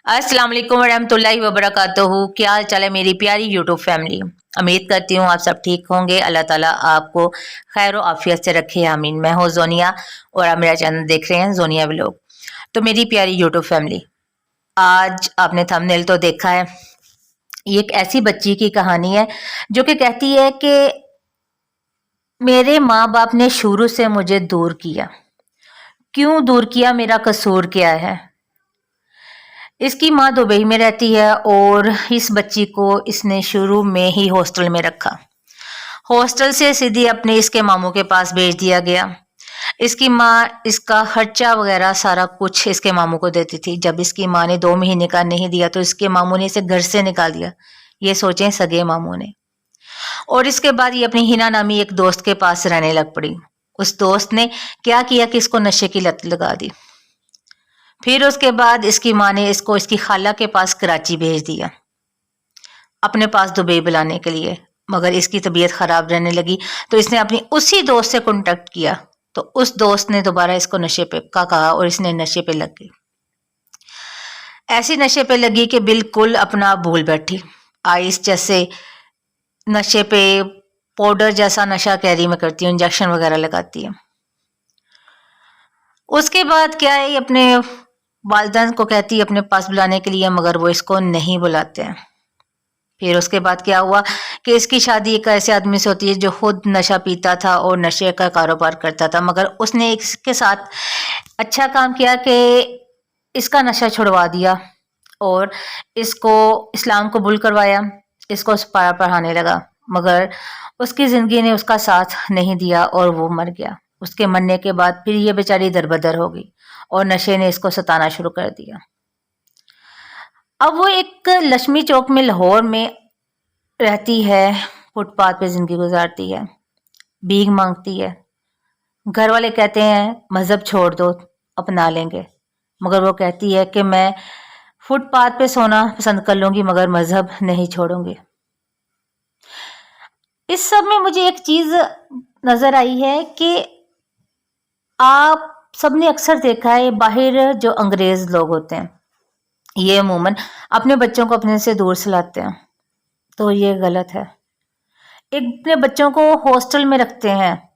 अस्सलाम वालेकुम वरहमतुल्लाहि वबरकातुहू। क्या हाल चाल है मेरी प्यारी यूट्यूब फैमिली। उम्मीद करती हूँ आप सब ठीक होंगे। अल्लाह ताला आपको खैर व आफियत से रखे, आमीन। मैं हूँ जोनिया और आप मेरा चैनल देख रहे हैं जोनिया व्लॉग। तो मेरी प्यारी यूट्यूब फैमिली, आज आपने थंबनेल तो देखा है। ये एक ऐसी बच्ची की कहानी है जो कि कहती है कि मेरे माँ बाप ने शुरू से मुझे दूर किया। क्यों दूर किया, मेरा कसूर क्या है। इसकी माँ दुबई में रहती है और इस बच्ची को इसने शुरू में ही हॉस्टल में रखा। हॉस्टल से सीधी अपने इसके मामू के पास भेज दिया गया। इसकी माँ इसका खर्चा वगैरह सारा कुछ इसके मामू को देती थी। जब इसकी माँ ने 2 महीने का नहीं दिया तो इसके मामू ने इसे घर से निकाल दिया। ये सोचें, सगे मामू ने। और इसके बाद ये अपनी हिना नामी एक दोस्त के पास रहने लग पड़ी। उस दोस्त ने क्या किया कि इसको नशे की लत लगा दी। फिर उसके बाद इसकी माँ ने इसको इसकी खाला के पास कराची भेज दिया, अपने पास दुबई बुलाने के लिए। मगर इसकी तबीयत खराब रहने लगी तो इसने अपनी उसी दोस्त से कांटेक्ट किया। तो उस दोस्त ने दोबारा इसको नशे पे का कहा और इसने नशे पे लग गई। ऐसी नशे पे लगी कि बिल्कुल अपना भूल बैठी। आइस जैसे नशे पे, पाउडर जैसा नशा कैरी में करती है, इंजेक्शन वगैरह लगाती है। उसके बाद क्या है, ये अपने वालिदैन को कहती है अपने पास बुलाने के लिए, मगर वो इसको नहीं बुलाते हैं। फिर उसके बाद क्या हुआ कि इसकी शादी एक ऐसे आदमी से होती है जो खुद नशा पीता था और नशे का कारोबार करता था। मगर उसने इसके साथ अच्छा काम किया कि इसका नशा छुड़वा दिया और इसको इस्लाम कबूल करवाया, इसको पढ़ाने लगा। मगर उसकी ज़िंदगी ने उसका साथ नहीं दिया और वो मर गया। उसके मरने के बाद फिर ये बेचारी दरबदर हो गई और नशे ने इसको सताना शुरू कर दिया। अब वो एक लक्ष्मी चौक में लाहौर में रहती है, फुटपाथ पे जिंदगी गुजारती है, भीख मांगती है। घर वाले कहते हैं मजहब छोड़ दो, अपना लेंगे। मगर वो कहती है कि मैं फुटपाथ पे सोना पसंद कर लूंगी मगर मजहब नहीं छोड़ूंगी। इस सब में मुझे एक चीज नजर आई है कि आप सबने अक्सर देखा है, बाहर जो अंग्रेज लोग होते हैं ये अमूमन अपने बच्चों को अपने से दूर सुलाते हैं। तो ये गलत है। अपने बच्चों को हॉस्टल में रखते हैं।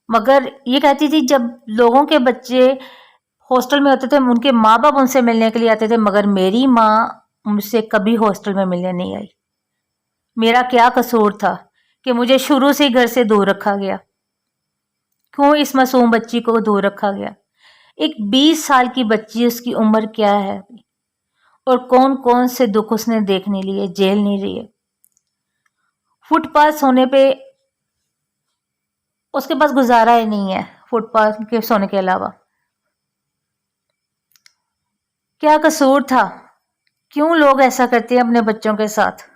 मगर ये कहती थी जब लोगों के बच्चे हॉस्टल में होते थे उनके माँ बाप उनसे मिलने के लिए आते थे, मगर मेरी माँ मुझसे कभी हॉस्टल में मिलने नहीं आई। मेरा क्या कसूर था कि मुझे शुरू से ही घर से दूर रखा गया। क्यों इस मासूम बच्ची को दूर रखा गया। एक 20 साल की बच्ची, उसकी उम्र क्या है और कौन कौन से दुख उसने देखने लिए, जेल नहीं रही है। फुटपाथ सोने पे उसके पास गुजारा ही नहीं है, फुटपाथ के सोने के अलावा। क्या कसूर था, क्यों लोग ऐसा करते हैं अपने बच्चों के साथ,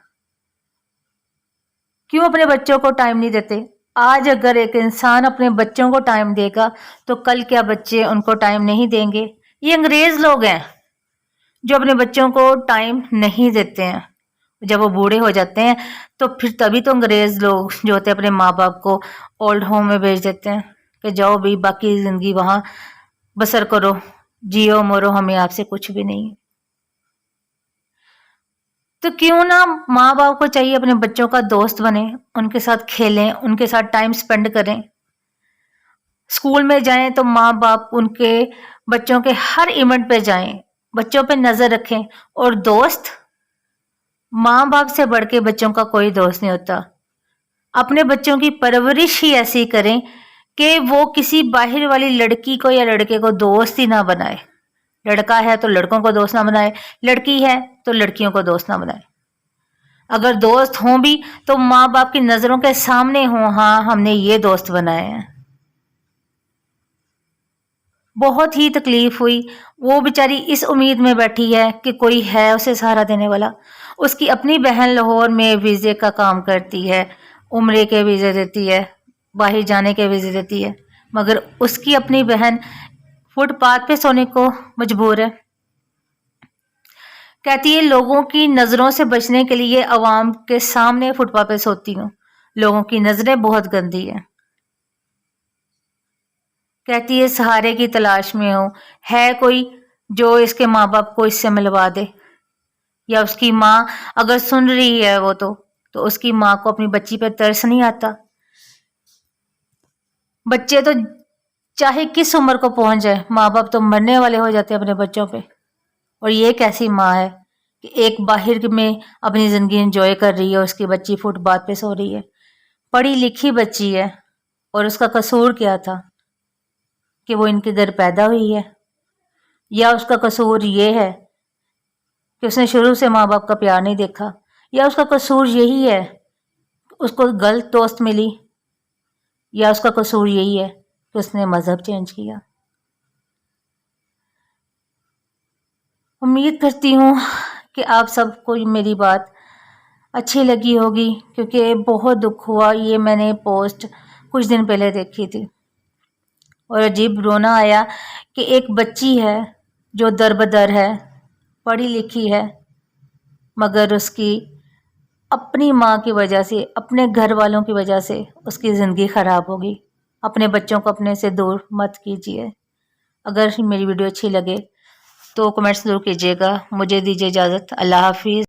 क्यों अपने बच्चों को टाइम नहीं देते। आज अगर एक इंसान अपने बच्चों को टाइम देगा तो कल क्या बच्चे उनको टाइम नहीं देंगे। ये अंग्रेज लोग हैं जो अपने बच्चों को टाइम नहीं देते हैं। जब वो बूढ़े हो जाते हैं तो फिर तभी तो अंग्रेज लोग जो होते हैं अपने माँ बाप को ओल्ड होम में भेज देते हैं कि जाओ भी बाकी जिंदगी वहां बसर करो, जियो मरो, हमें आपसे कुछ भी नहीं। तो क्यों ना माँ बाप को चाहिए अपने बच्चों का दोस्त बने, उनके साथ खेलें, उनके साथ टाइम स्पेंड करें। स्कूल में जाएं तो माँ बाप उनके बच्चों के हर इवेंट पे जाएं, बच्चों पे नजर रखें। और दोस्त, माँ बाप से बढ़ के बच्चों का कोई दोस्त नहीं होता। अपने बच्चों की परवरिश ही ऐसी करें कि वो किसी बाहर वाली लड़की को या लड़के को दोस्त ही ना बनाए। लड़का है तो लड़कों को दोस्त ना बनाए, लड़की है तो लड़कियों को दोस्त ना बनाए। अगर दोस्त हों भी तो माँ बाप की नजरों के सामने हों, हाँ हमने ये दोस्त बनाए हैं। बहुत ही तकलीफ हुई। वो बेचारी इस उम्मीद में बैठी है कि कोई है उसे सहारा देने वाला। उसकी अपनी बहन लाहौर में वीज़े का काम करती है, उम्रे के वीज़े देती है, बाहर जाने के वीज़े देती है। मगर उसकी अपनी बहन फुटपाथ पे सोने को मजबूर है। कहती है लोगों की नज़रों से बचने के लिए अवाम के सामने फुटपाथ पे सोती हूँ, लोगों की नज़रें बहुत गंदी है। कहती है सहारे की तलाश में हूँ, है कोई जो इसके माँ बाप को इससे मिलवा दे, या उसकी माँ अगर सुन रही है वो तो उसकी माँ को अपनी बच्ची पे तरस नहीं आता। बच्चे तो चाहे किस उम्र को पहुंच जाए, माँ बाप तो मरने वाले हो जाते हैं अपने बच्चों पे। और ये कैसी माँ है कि एक बाहर में अपनी जिंदगी एंजॉय कर रही है, उसकी बच्ची फुटपाथ पे सो रही है, पढ़ी लिखी बच्ची है, और उसका कसूर क्या था कि वो इनके घर पैदा हुई है? या उसका कसूर ये है कि उसने शुरू से माँ बाप का प्यार नहीं देखा? या उसका कसूर यही है उसको गलत दोस्त मिली? या उसका कसूर यही है कि उसने मजहब चेंज किया? उम्मीद करती हूँ कि आप सबको मेरी बात अच्छी लगी होगी, क्योंकि बहुत दुख हुआ। ये मैंने पोस्ट कुछ दिन पहले देखी थी और अजीब रोना आया कि एक बच्ची है जो दरबदर है, पढ़ी लिखी है, मगर उसकी अपनी माँ की वजह से, अपने घर वालों की वजह से उसकी ज़िंदगी ख़राब होगी। अपने बच्चों को अपने से दूर मत कीजिए। अगर मेरी वीडियो अच्छी लगे तो कमेंट्स ज़रूर कीजिएगा। मुझे दीजिए इजाज़त। अल्लाह हाफिज़।